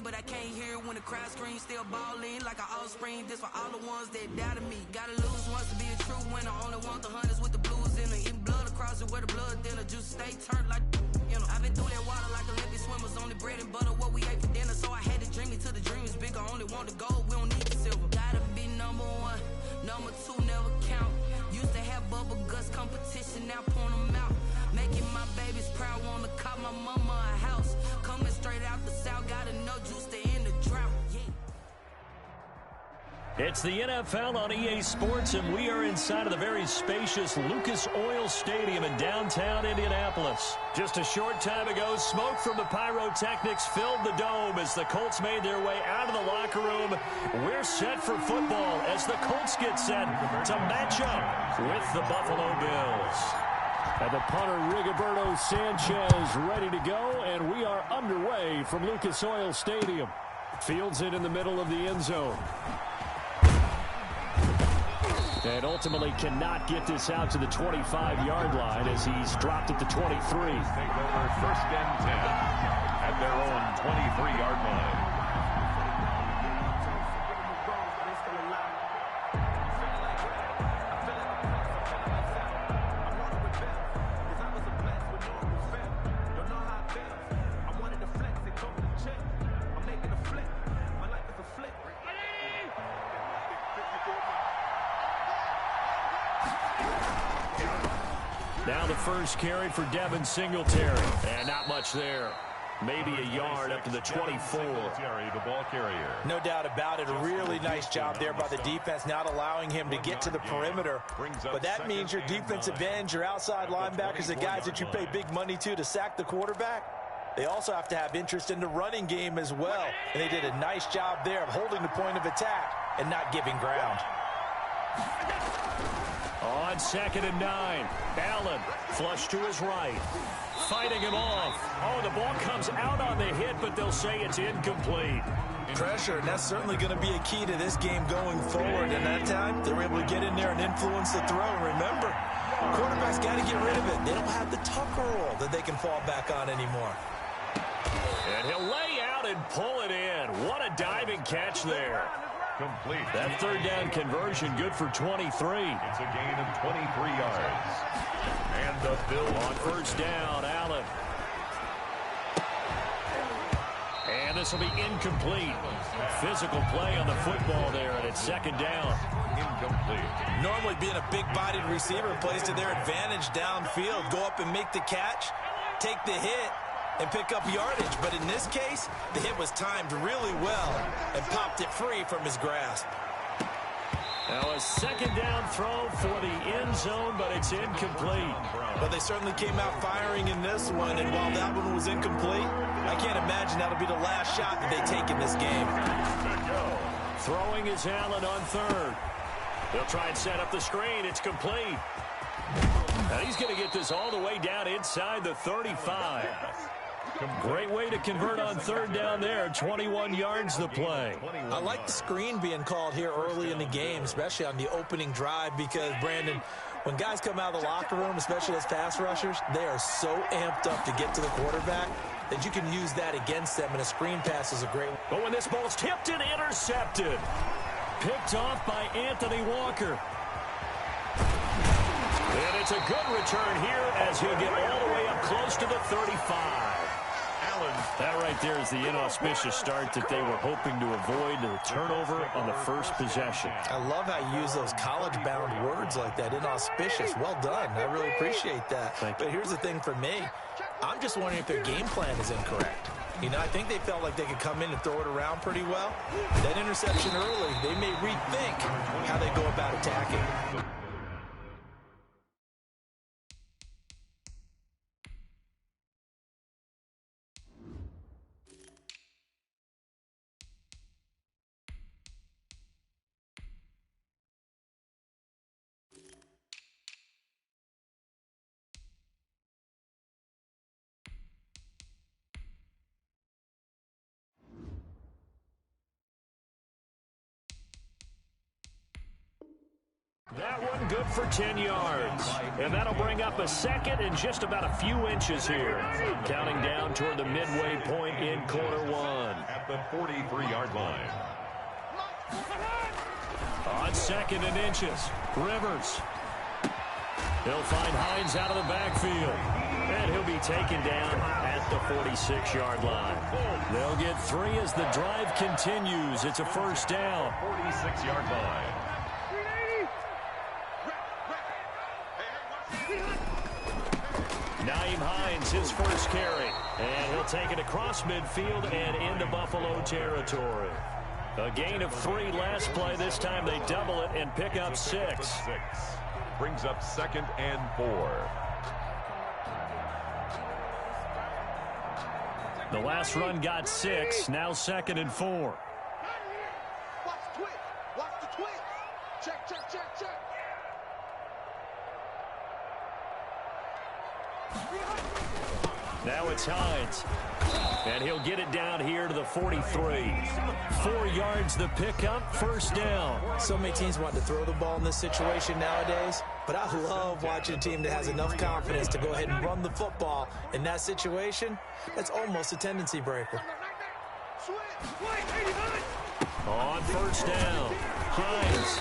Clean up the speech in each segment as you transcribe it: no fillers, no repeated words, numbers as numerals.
but I can't hear it when the crowd screams. Still ballin' like an offspring. This for all the ones that doubted me. Gotta lose once to be a true winner. Only want the hunters with the blues in her. Eating blood across it where the blood dinner. Juice stay turned like, you know. I've been through that water like Olympic swimmers. Only bread and butter what we ate for dinner. So I had to dream it till the dream is bigger. Only want the gold, we don't need the silver. Gotta be number one. Number two never count. Used to have bubble guts competition, now point them out. Making my babies proud, wanna cop my mama a house. Coming straight out the south, got enough juice to end the drought. Yeah. It's the NFL on EA Sports, and we are inside of the very spacious Lucas Oil Stadium in downtown Indianapolis. Just a short time ago, smoke from the pyrotechnics filled the dome as the Colts made their way out of the locker room. We're set for football as the Colts get set to match up with the Buffalo Bills. And the punter, Rigoberto Sanchez, ready to go, and we are underway from Lucas Oil Stadium. Fields it in the middle of the end zone. And ultimately cannot get this out to the 25-yard line as he's dropped at the 23. Take over first and 10 at their own 23-yard line. Now the first carry for Devin Singletary. And not much there. Maybe a yard up to the 24. The ball carrier. No doubt about it. A really nice job there by the defense, not allowing him to get to the perimeter. But that means your defensive ends, your outside linebackers, the guys that you pay big money to sack the quarterback, they also have to have interest in the running game as well. And they did a nice job there of holding the point of attack and not giving ground. On 2nd and 9, Allen flush to his right, fighting him off. Oh, the ball comes out on the hit, but they'll say it's incomplete. Pressure, and that's certainly going to be a key to this game going forward. And that time, they were able to get in there and influence the throw. Remember, quarterbacks got to get rid of it. They don't have the Tucker roll that they can fall back on anymore. And he'll lay out and pull it in. What a diving catch there. Complete. That third down conversion good for 23. It's a gain of 23 yards. And the Bills on first down, Allen. And this will be incomplete. Physical play on the football there, and it's 2nd down. Incomplete. Normally being a big-bodied receiver plays to their advantage downfield. Go up and make the catch, take the hit, and pick up yardage. But in this case, the hit was timed really well and popped it free from his grasp. Now a 2nd down throw for the end zone, but it's incomplete. But they certainly came out firing in this one, and while that one was incomplete, I can't imagine that'll be the last shot that they take in this game. Throwing is Allen on 3rd. They'll try and set up the screen. It's complete. Now he's going to get this all the way down inside the 35. Great way to convert on 3rd down there. 21 yards the play. I like the screen being called here early in the game, especially on the opening drive, because, Brandon, when guys come out of the locker room, especially as pass rushers, they are so amped up to get to the quarterback that you can use that against them, and a screen pass is a great one. But when this ball's tipped and intercepted, picked off by Anthony Walker. And it's a good return here as he'll get all the way up close to the 35. That right there is the inauspicious start that they were hoping to avoid, the turnover on the first possession. I love how you use those college-bound words like that, inauspicious. Well done. I really appreciate that. But here's the thing for me. I'm just wondering if their game plan is incorrect. You know, I think they felt like they could come in and throw it around pretty well. That interception early, they may rethink how they go about attacking. That one good for 10 yards. And that'll bring up a 2nd and just about a few inches here. Counting down toward the midway point in quarter 1. at the 43-yard line. On 2nd and inches, Rivers. He'll find Hines out of the backfield. And he'll be taken down at the 46-yard line. They'll get 3 as the drive continues. It's a first down. 46-yard line. Nyheim Hines, his first carry. And he'll take it across midfield and into Buffalo territory. A gain of 3 last play. This time they double it and pick up 6. Brings up 2nd and 4. The last run got 6. Now 2nd and 4. Watch the twitch. Watch the twitch. Check, check, check, check. Now it's Hines. And he'll get it down here to the 43. 4 yards the pickup, first down. So many teams want to throw the ball in this situation nowadays, but I love watching a team that has enough confidence to go ahead and run the football. In that situation, that's almost a tendency breaker. On first down, Hines.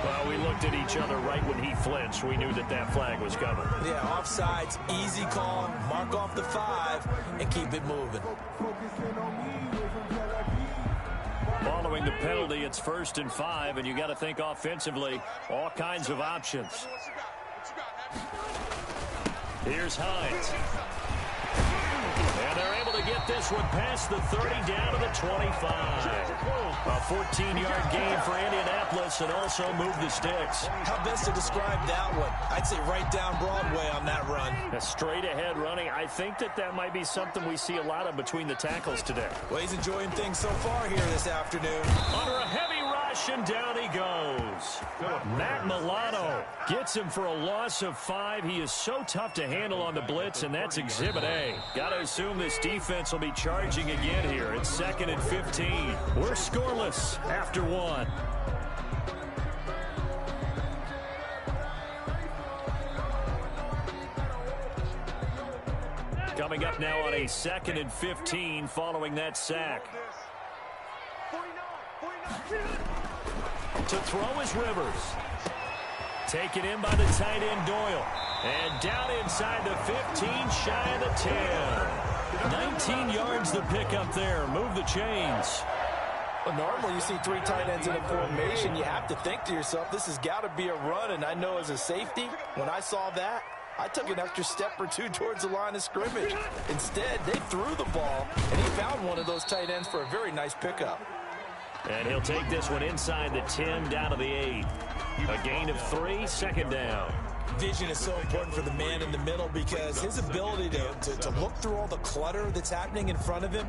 Well, we looked at each other right when he flinched. We knew that that flag was coming. Yeah, offsides, easy call, mark off the 5, and keep it moving. Following the penalty, it's 1st and 5, and you got to think offensively, all kinds of options. Here's Hines. And they're able to get this one past the 30 down to the 25. A 14-yard gain for Indianapolis and also move the sticks. How best to describe that one? I'd say right down Broadway on that run. A straight-ahead running. I think that might be something we see a lot of between the tackles today. Well, he's enjoying things so far here this afternoon. Under a heavy rush, and down he goes. Matt Milano gets him for a loss of 5. He is so tough to handle on the blitz, and that's Exhibit A. Got to assume this defense will be charging again here. It's 2nd and 15. We're scoreless after 1. Coming up now on a 2nd and 15 following that sack. To throw is Rivers. Taken in by the tight end Doyle. And down inside the 15, shy of the 10. 19 yards the pickup there. Move the chains. Well, normally you see 3 tight ends in a formation. You have to think to yourself, this has got to be a run. And I know as a safety, when I saw that, I took an extra step or 2 towards the line of scrimmage. Instead, they threw the ball, and he found one of those tight ends for a very nice pickup. And he'll take this one inside the 10 down to the 8. A gain of 3, 2nd down. Vision is so important for the man in the middle because his ability to look through all the clutter that's happening in front of him,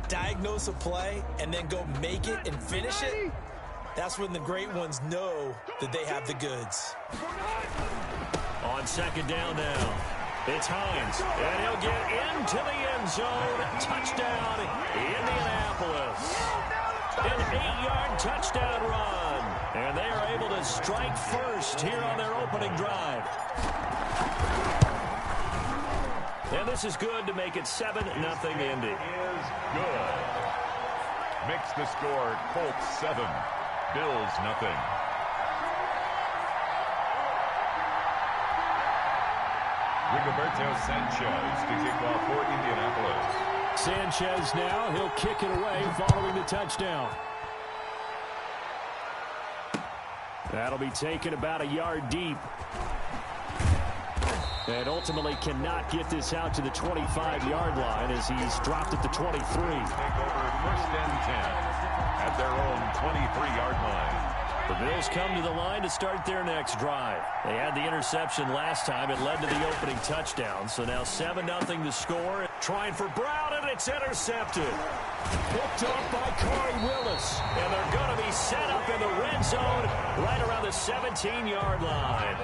diagnose a play, and then go make it and finish it, that's when the great ones know that they have the goods. On 2nd down now, it's Hines, and he'll get into the end zone. Touchdown, Indianapolis. An 8-yard touchdown run. And they are able to strike first here on their opening drive. And this is good to make it 7-0 Indy. Is good. Makes the score Colts 7, Bills nothing. Rigoberto Sanchez to kick off for Indianapolis. Sanchez now, he'll kick it away following the touchdown. That'll be taken about a yard deep. And ultimately cannot get this out to the 25-yard line as he's dropped at the 23. Take over 1st and 10 at their own 23-yard line. The Bills come to the line to start their next drive. They had the interception last time. It led to the opening touchdown. So now 7-0 the score. Trying for Brown, and it's intercepted. Picked up by Corey Willis. And they're going to be set up in the red zone right around the 17-yard line.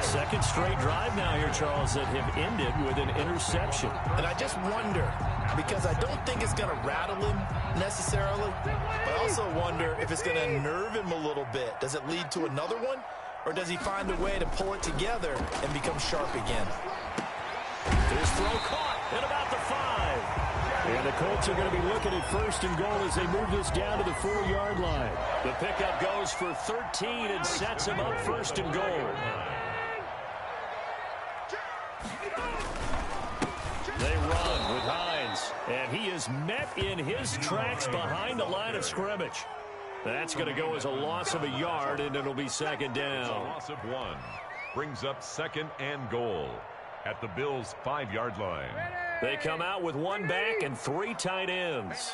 2nd straight drive now here, Charles, that have ended with an interception. And I just wonder, because I don't think it's going to rattle him necessarily, but I also wonder if it's going to nerve him a little bit. Does it lead to another one, or does he find a way to pull it together and become sharp again? throw caught at about the 5. And the Colts are going to be looking at 1st and goal as they move this down to the 4-yard line. The pickup goes for 13 and sets him up 1st and goal. They run with Hines, and he is met in his tracks behind the line of scrimmage. That's going to go as a loss of a yard, and it'll be 2nd down. A loss of 1 brings up 2nd and goal at the Bills' 5-yard line. They come out with 1 back and 3 tight ends.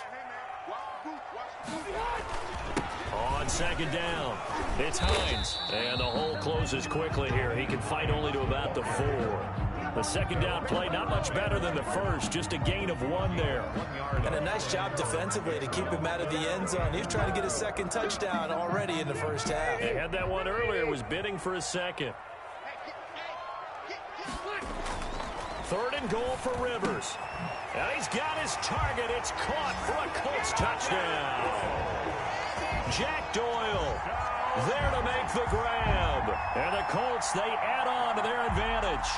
On 2nd down, it's Hines, and the hole closes quickly here. He can fight only to about the 4. The 2nd down play, not much better than the first, just a gain of 1 there. And a nice job defensively to keep him out of the end zone. He was trying to get a 2nd touchdown already in the first half. They had that one earlier, was bidding for a 2nd. 3rd and goal for Rivers. And he's got his target. It's caught for a Colts touchdown. Jack Doyle there to make the grab. And the Colts, they add on to their advantage.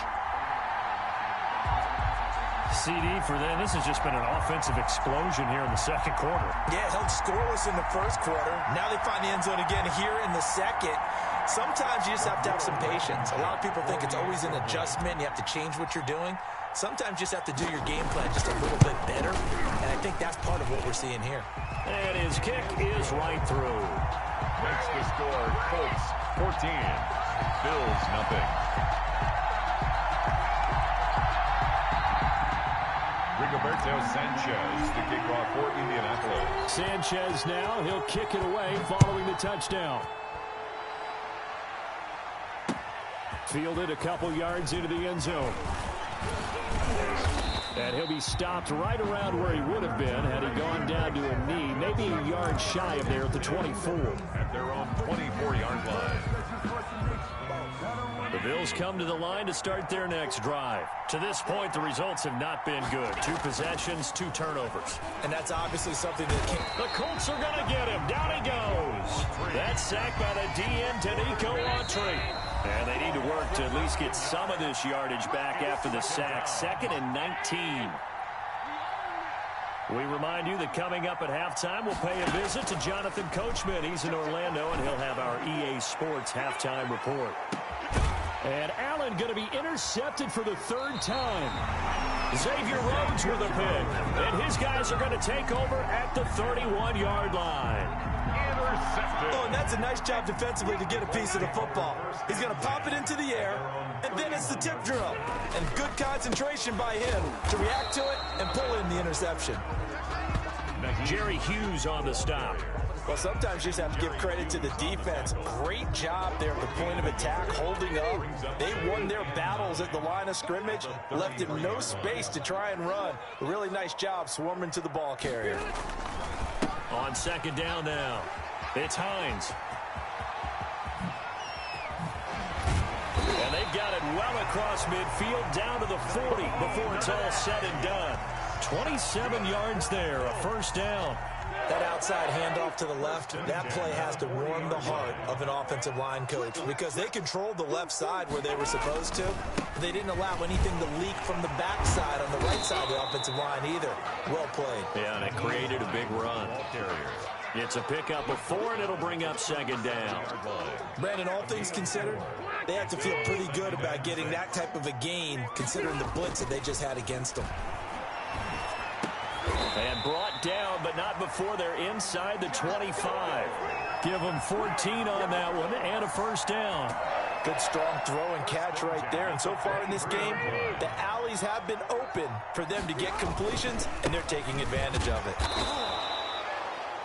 CD for them. This has just been an offensive explosion here in the 2nd quarter. Yeah, held scoreless in the 1st quarter. Now they find the end zone again here in the 2nd. Sometimes you just have to have some patience. A lot of people think it's always an adjustment. You have to change what you're doing. Sometimes you just have to do your game plan just a little bit better. And I think that's part of what we're seeing here. And his kick is right through. Makes the score Colts 14, Bills nothing. Rigoberto Sanchez to kick off for Indianapolis. Sanchez now, he'll kick it away following the touchdown. Fielded a couple yards into the end zone. And he'll be stopped right around where he would have been had he gone down to a knee, maybe a yard shy of there at the 24. At their own 24-yard line. The Bills come to the line to start their next drive. To this point, the results have not been good. 2 possessions, 2 turnovers. And that's obviously something that can't... The Colts are going to get him. Down he goes. That's sacked by the DN, Danico Autry. And they need to work to at least get some of this yardage back after the sack. 2nd and 19. We remind you that coming up at halftime, we'll pay a visit to Jonathan Coachman. He's in Orlando, and he'll have our EA Sports halftime report. And Allen going to be intercepted for the 3rd time. Xavier Rhodes with a pick. And his guys are going to take over at the 31-yard line. Intercepted. Oh, and that's a nice job defensively to get a piece of the football. He's going to pop it into the air, and then it's the tip drill. And good concentration by him to react to it and pull in the interception. Jerry Hughes on the stop. Well, sometimes you just have to give credit to the defense. Great job there at the point of attack, holding up. They won their battles at the line of scrimmage, left him no space to try and run. A really nice job swarming to the ball carrier. On 2nd down now, it's Hines. And they've got it well across midfield, down to the 40 before it's all said and done. 27 yards there, a 1st down. That outside handoff to the left, that play has to warm the heart of an offensive line coach because they controlled the left side where they were supposed to. They didn't allow anything to leak from the backside on the right side of the offensive line either. Well played. Yeah, and it created a big run. It's a pickup of 4, and it'll bring up 2nd down. Brandon, all things considered, they have to feel pretty good about getting that type of a gain considering the blitz that they just had against them. And brought down, but not before they're inside the 25. Give them 14 on that one and a 1st down. Good strong throw and catch right there. And so far in this game, the alleys have been open for them to get completions, and they're taking advantage of it.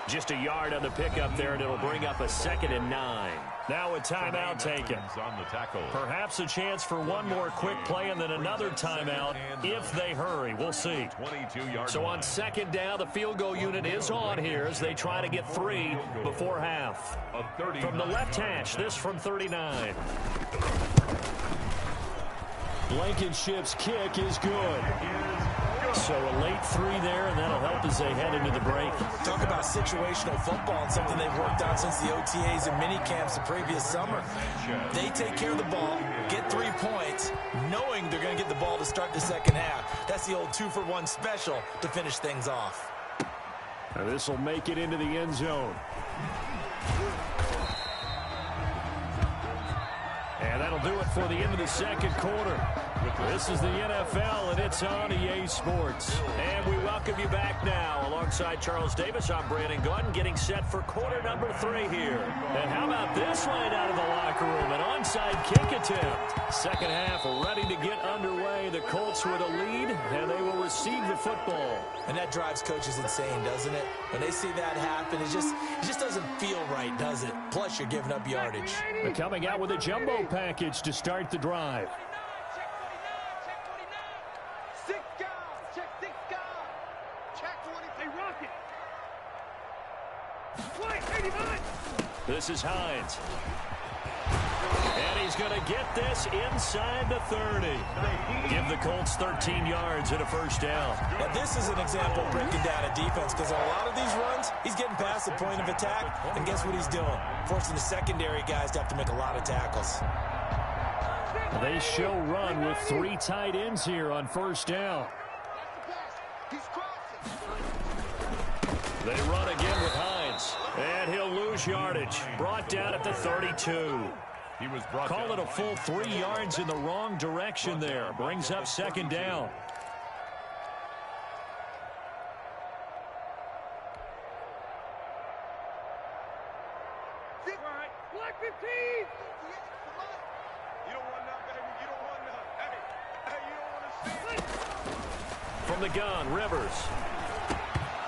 Just a yard on the pickup there, and it'll bring up a 2nd and 9. Now a timeout taken. On the tackle. Perhaps a chance for one more quick play and then another timeout if they hurry. We'll see. 22-yard So on 2nd down, the field goal unit is on here as they try to get 3 before half. From the left hash, this from 39. Blankenship's kick is good. So a late 3 there, and that'll help as they head into the break. Talk about situational football and something they've worked on since the OTAs and mini camps the previous summer. They take care of the ball, get 3 points, knowing they're going to get the ball to start the second half. That's the old 2-for-1 special to finish things off. This will make it into the end zone. And that'll do it for the end of the second quarter. This is the NFL, and it's on EA Sports. And we welcome you back now. Alongside Charles Davis, I'm Brandon Gordon, getting set for quarter number 3 here. And how about this right out of the locker room? An onside kick attempt. Second half ready to get underway. The Colts with a lead, and they will receive the football. And that drives coaches insane, doesn't it? When they see that happen, it just doesn't feel right, does it? Plus, you're giving up yardage. They're coming out with a jumbo package to start the drive. This is Hines. And he's going to get this inside the 30. Give the Colts 13 yards and a first down. Now, this is an example of breaking down a defense, because on a lot of these runs, he's getting past the point of attack, and guess what he's doing? Forcing the secondary guys to have to make a lot of tackles. They show run with 3 tight ends here on first down. They run again with Hines, and he'll lose yardage. Brought down at the 32. Call it a full 3 yards in the wrong direction there. Brings up second down. Black 15! You don't want none, baby. You don't want none. Hey, you don't want to see. From the gun, Rivers.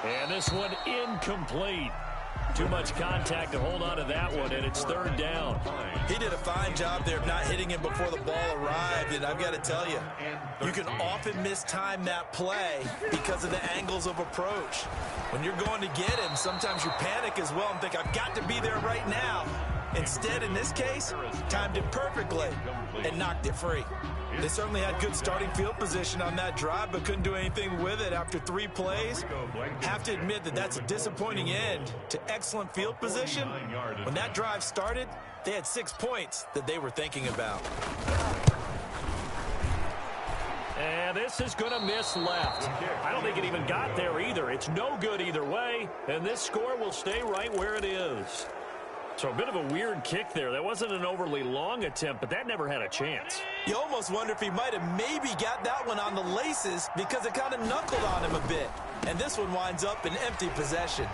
And this one incomplete. Too much contact to hold on to that one, and it's third down. He did a fine job there of not hitting him before the ball arrived, and I've got to tell you, you can often mistime that play because of the angles of approach. When you're going to get him, sometimes you panic as well and think, I've got to be there right now. Instead, in this case, timed it perfectly and knocked it free. They certainly had good starting field position on that drive, but couldn't do anything with it after 3 plays. Have to admit that that's a disappointing end to excellent field position. When that drive started, they had 6 points that they were thinking about. And this is going to miss left. I don't think it even got there either. It's no good either way, and this score will stay right where it is. So a bit of a weird kick there. That wasn't an overly long attempt, but that never had a chance. You almost wonder if he might have maybe got that one on the laces because it kind of knuckled on him a bit. And this one winds up in empty possession.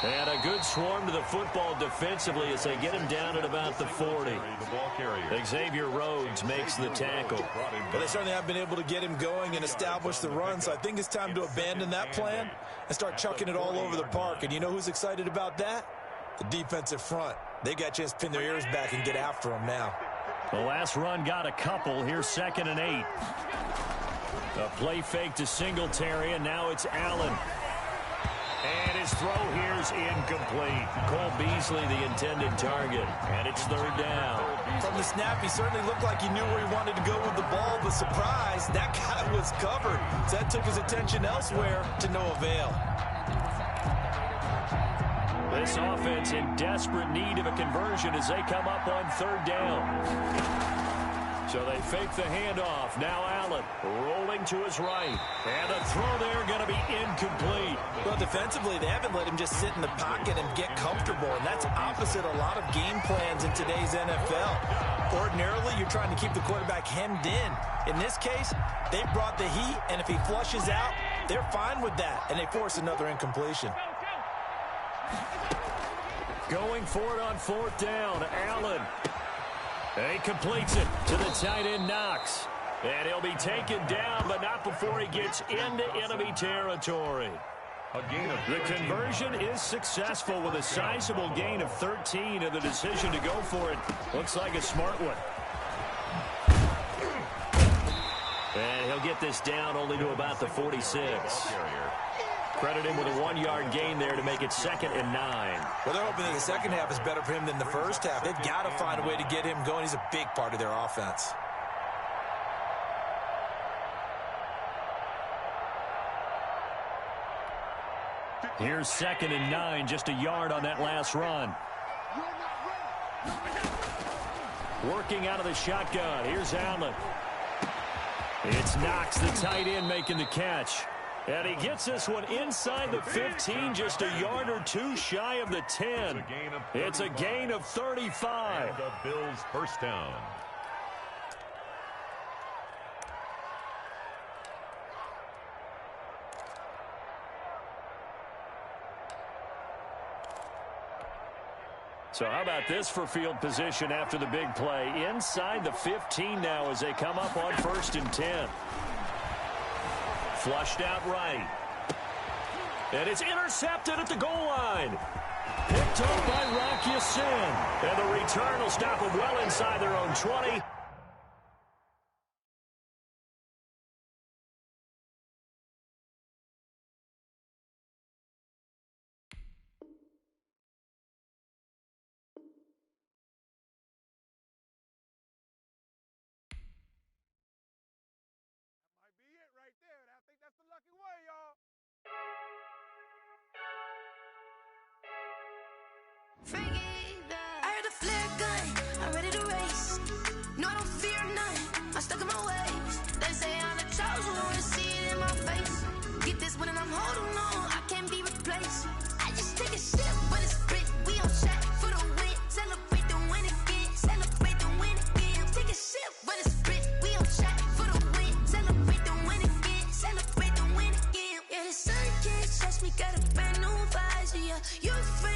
And a good swarm to the football defensively as they get him down at about the 40. Xavier Rhodes makes the tackle. But they certainly have been able to get him going and establish the run, so I think it's time to abandon that plan and start chucking it all over the park. And you know who's excited about that? The defensive front. They got a chance to pin their ears back and get after him now. The last run got a couple. Here's 2nd and 8. A play fake to Singletary, and now it's Allen. And his throw here is incomplete. Cole Beasley, the intended target. And it's third down. From the snap, he certainly looked like he knew where he wanted to go with the ball, but surprise, that guy was covered. So that took his attention elsewhere to no avail. This offense in desperate need of a conversion as they come up on third down. So they fake the handoff. Now Allen rolling to his right. And the throw there going to be incomplete. Well, defensively, they haven't let him just sit in the pocket and get comfortable. And that's opposite a lot of game plans in today's NFL. Ordinarily, you're trying to keep the quarterback hemmed in. In this case, they brought the heat, and if he flushes out, they're fine with that. And they force another incompletion. Going for it on fourth down. Allen. He completes it to the tight end, Knox. And he'll be taken down, but not before he gets into enemy territory. The conversion is successful with a sizable gain of 13, and the decision to go for it looks like a smart one. And he'll get this down only to about the 46. Credit him with a 1-yard gain there to make it 2nd and 9. Well, they're hoping that the second half is better for him than the first half. They've got to find a way to get him going. He's a big part of their offense. Here's 2nd and 9, just a yard on that last run. Working out of the shotgun. Here's Allen. It's Knox, the tight end, making the catch. And he gets this one inside the 15, just a yard or two shy of the 10. It's a gain of 35. And the Bills' first down. So how about this for field position after the big play? Inside the 15 now as they come up on 1st and 10. Flushed out right. And it's intercepted at the goal line. Picked up by Rock Ya-Sin. And the return will stop them well inside their own 20. I heard a flare gun, I'm ready to race. No, I don't fear none, I'm stuck in my ways. They say I'm the chosen one, see it in my face. Get this one and I'm holding on, I can't be replaced. I just take a sip, but it's grit, we on track for the win. Celebrate the win again, celebrate the win again. Take a sip, but it's grit, we on track for the win. Celebrate the win again, celebrate the win again. Yeah, the sun can't touch me, got a brand new visor, yeah. You're afraid